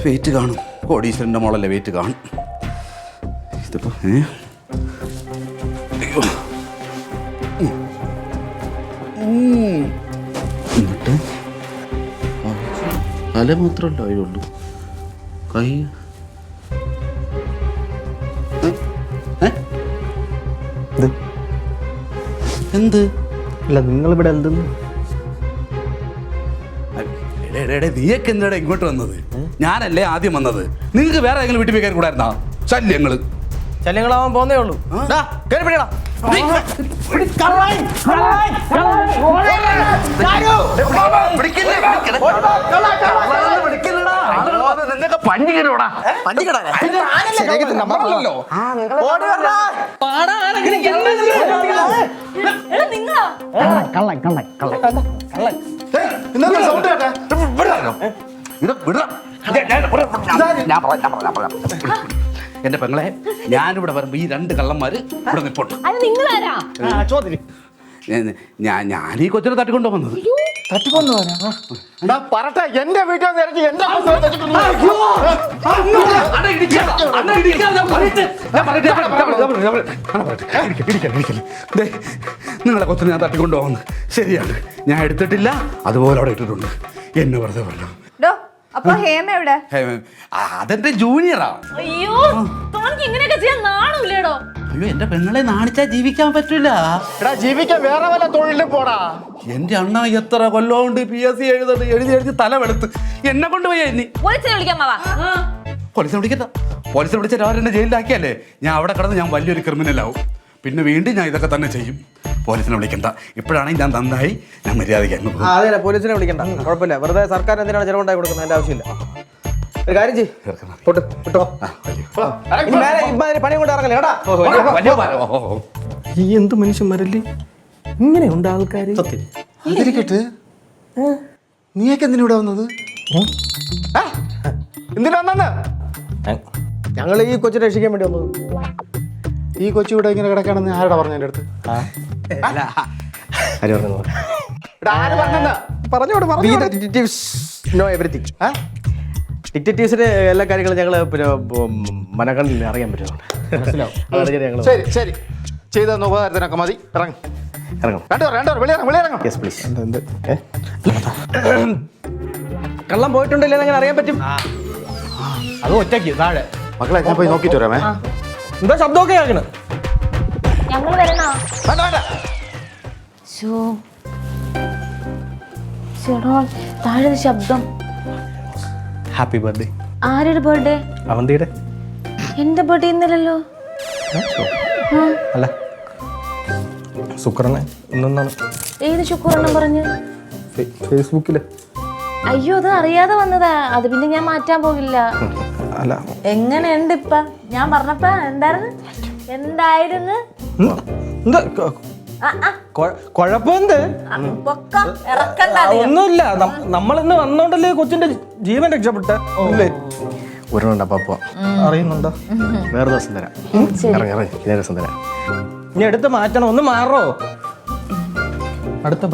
Wait കാണും. കോടീശ്വരൻ്റെ മോളല്ലേ, wait കാണും. ഇതിപ്പോ അയ്യോ. എന്നിട്ട് തല മാത്രമല്ല അതിലുള്ളൂ, കൈ. എന്ത്? അല്ല നിങ്ങളിവിടെ എന്തെന്ന്? നീയൊക്കെ എന്താ ഇങ്ങോട്ട് വന്നത്? ഞാനല്ലേ ആദ്യം വന്നത്. നിങ്ങൾക്ക് വേറെ ഏതെങ്കിലും വീട്ടിൽ പോയി കയറി കൂടായിരുന്നാ? ശല്യങ്ങളാവാൻ പോന്നേ ഉള്ളൂ. എന്റെ പെങ്ങളെ, ഞാനിവിടെ വരുമ്പോ ഈ 2 കള്ളന്മാര് ഇവിടെ നിൽപ്പുണ്ട്. ഞാൻ ഈ കൊച്ചിനെ തട്ടിക്കൊണ്ടു വന്നത്. പറട്ടെ, എന്റെ വീട്ടിൽ നിങ്ങളെ കൊച്ചിനെ ഞാൻ തട്ടിക്കൊണ്ടു പോകുന്നത് ശരിയാണ്. ഞാൻ എടുത്തിട്ടില്ല, അതുപോലെ അവിടെ ഇട്ടിട്ടുണ്ട്. എന്നെ വെറുതെ പറഞ്ഞു. അപ്പൊ ഹേമ എവിടെ? അതെന്റെ ജൂനിയറാ. അയ്യോ, ഇങ്ങനെയൊക്കെ ചെയ്യാൻ നാണമില്ലേടോ? അയ്യോ, എന്റെ പെങ്ങളെ നാണിച്ചാ ജീവിക്കാൻ പറ്റൂല. ജീവിക്കാൻ വേറെ വല്ല തൊഴിലും പോടാ. എന്റെ അണ്ണ എത്ര കൊല്ലമുണ്ട് PSC എഴുതി തല വെളുത്ത് എന്നെ കൊണ്ടുപോയി. പോലീസിനെ വിളിക്കാൻ പോലീസിനെ വിളിക്കണ്ട. പോലീസിനെ വിളിച്ച രാവിലെ ജയിലിലാക്കിയല്ലേ ഞാൻ അവിടെ കിടന്ന് ഞാൻ വലിയൊരു ക്രിമിനലാവും. പിന്നെ വീണ്ടും ഞാൻ ഇതൊക്കെ തന്നെ ചെയ്യും. പോലീസിനെ വിളിക്കണ്ട. ഇപ്പോഴാണെങ്കിൽ ഞാൻ നന്നായി, ഞാൻ മര്യാദയ്ക്ക് അങ്ങ് പോകും. അതെ, പോലീസിനെ വിളിക്കണ്ട, കുഴപ്പമില്ല. വെറുതെ സർക്കാർ എന്തിനാണ് ചെലവുണ്ടായി കൊടുക്കുന്നത്? അതിന്റെ ആവശ്യമില്ല. ഒരു കാര്യം ചെയ്യോ, പണി കൊണ്ട് ഇറങ്ങല്ലേ കേട്ടാ. ഈ എന്ത് മനുഷ്യന്മാരല്ലേ ഇങ്ങനെയുണ്ട് ആൾക്കാർ. അതിരിക്കട്ടെ, നീയൊക്കെ എന്തിനാ ഇവിടെ വന്നത്? എന്തിനാ വന്നത്? ഞങ്ങൾ ഈ കൊച്ചിനെ രക്ഷിക്കാൻ വേണ്ടി വന്നത്. ഈ കൊച്ചു ഇവിടെ ഇങ്ങനെ കിടക്കാണെന്ന് ആരുടെ പറഞ്ഞു? എൻ്റെ അടുത്ത് ഡിറ്റക്റ്റീവ്സിന്റെ എല്ലാ കാര്യങ്ങളും ഞങ്ങൾ മനക്കണ്ണിൽ അറിയാൻ പറ്റുന്നുണ്ട്. ശരി ശരി, ചെയ്ത ഉപകാരത്തിനൊക്കെ മതി. ഇറങ്ങും. കള്ളം പോയിട്ടുണ്ടല്ലേ അങ്ങനെ അറിയാൻ പറ്റും. അത് ഒറ്റയ്ക്ക് താഴെ. മക്കളെ, ഞാൻ പോയി നോക്കിട്ട് വരാമേ. എന്താ ശബ്ദമൊക്കെ കേൾക്കണ? ഞങ്ങൾ വരണോ? താഴെ ശബ്ദം. Happy birthday. ആരുടെ ബർത്ത്ഡേ? അവന്തിയുടെ. എന്റെ ബർത്ത്ഡേ ഇന്നലല്ലോ. അല്ല, ശുക്രനെ ഇന്നാണ്. ഏത് ശുക്രനെ പറഞ്ഞു? ഫേസ്ബുക്കില്. അയ്യോ, അത് അറിയാതെ വന്നതാ. അത് പിന്നെ ഞാൻ മാറ്റാൻ പോകില്ല. അല്ല, എങ്ങനെയുണ്ട് ഇപ്പ? ഞാൻ പറഞ്ഞപ്പോ എന്തായിരുന്നു? കൊഴപ്പമെന്ത്? ഒന്നുമില്ല. നമ്മളിന്ന് വന്നോണ്ടല്ലേ കൊച്ചിന്റെ ജീവൻ രക്ഷപ്പെട്ട. ഒരെണ്ണ പപ്പ അറിയുന്നുണ്ടോ? വേറെ ദിവസം തരാം. ഇറങ്ങി ദിവസം തരാം. ഇനി എടുത്ത് മാറ്റണം. ഒന്ന് മാറോ? അടുത്ത